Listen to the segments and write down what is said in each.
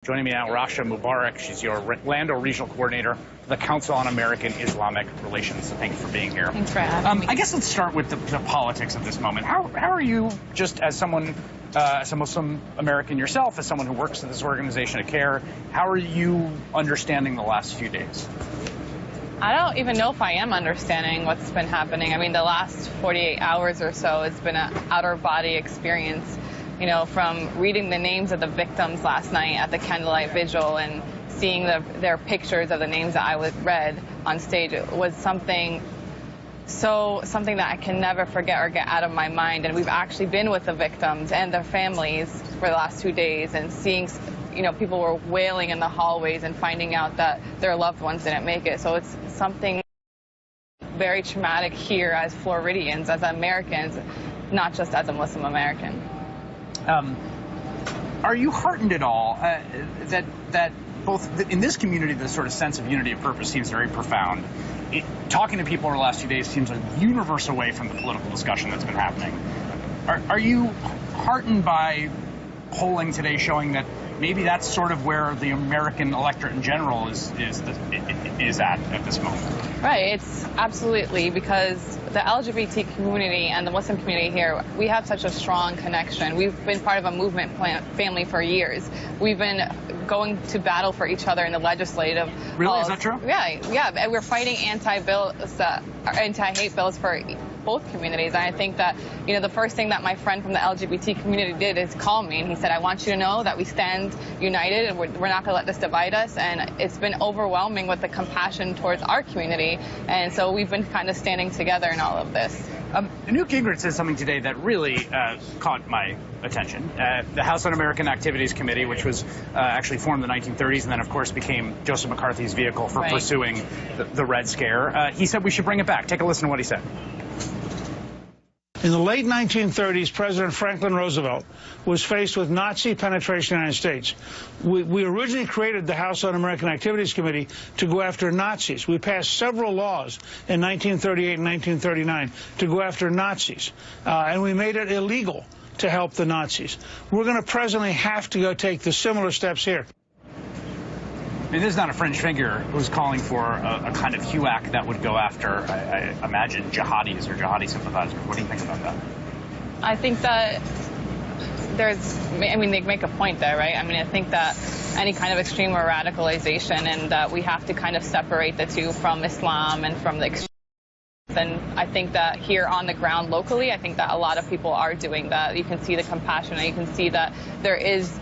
Joining me now, Rasha Mubarak. She's your Orlando Regional Coordinator for the Council on American-Islamic Relations. So thank you for being here. Thanks for having me. I guess let's start with the politics of this moment. How are you, just as someone, as a Muslim American yourself, as someone who works at this organization at CAIR, how are you understanding the last few days? I don't even know if I am understanding what's been happening. I mean, the last 48 hours or so, it's been an outer-body experience. You know, from reading the names of the victims last night at the candlelight vigil and seeing their pictures of the names that I read on stage, it was something that I can never forget or get out of my mind. And we've actually been with the victims and their families for the last 2 days and seeing, you know, people were wailing in the hallways and finding out that their loved ones didn't make it. So it's something very traumatic here as Floridians, as Americans, not just as a Muslim American. Are you heartened at all that both in this community, the sort of sense of unity of purpose seems very profound? Talking to people over the last few days seems a universe away from the political discussion that's been happening. Are you heartened by polling today showing that maybe that's sort of where the American electorate in general is at this moment? Right, it's absolutely, because the LGBT community and the Muslim community here, we have such a strong connection. We've been part of a movement family for years. We've been going to battle for each other in the legislative Really? halls. Is that true? Yeah. And we're fighting anti-hate bills for both communities. And I think that, you know, the first thing that my friend from the LGBT community did is call me, and he said, I want you to know that we stand united and we're not going to let this divide us. And it's been overwhelming with the compassion towards our community. And so we've been kind of standing together in all of this. Newt Gingrich said something today that really caught my attention. The House Un-American Activities Committee, which was actually formed in the 1930s and then, of course, became Joseph McCarthy's vehicle for pursuing the Red Scare. He said we should bring it back. Take a listen to what he said. In the late 1930s, President Franklin Roosevelt was faced with Nazi penetration in the United States. We originally created the House Un-American Activities Committee to go after Nazis. We passed several laws in 1938 and 1939 to go after Nazis, and we made it illegal to help the Nazis. We're going to presently have to go take the similar steps here. I mean, this is not a fringe figure who's calling for a kind of HUAC that would go after, I imagine, jihadis or jihadi sympathizers. What do you think about that? I think that they make a point there, right? I mean, I think that any kind of extreme or radicalization, and that we have to kind of separate the two from Islam and from the extreme. And I think that here on the ground locally, I think that a lot of people are doing that. You can see the compassion, and you can see that there is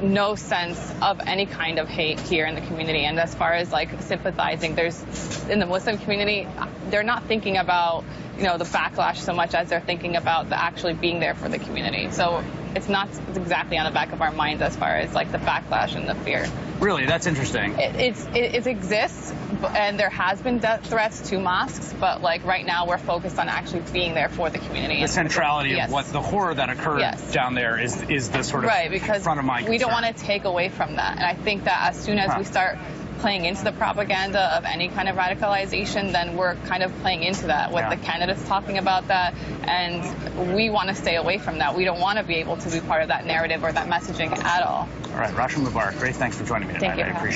no sense of any kind of hate here in the community. And as far as like sympathizing, in the Muslim community, they're not thinking about, you know, the backlash so much as they're thinking about the actually being there for the community. So it's not exactly on the back of our minds as far as like the backlash and the fear. Really? That's interesting. It exists, and there has been death threats to mosques, but like right now we're focused on actually being there for the community. The centrality of what the horror that occurred down there is the sort of because front of mind concern. We don't want to take away from that. And I think that as soon as we start playing into the propaganda of any kind of radicalization, then we're kind of playing into that with the candidates talking about that, and we want to stay away from that. We don't want to be able to be part of that narrative or that messaging at all. All right, Rasha Mubarak, great. Thanks for joining me tonight. Thank you. I appreciate it.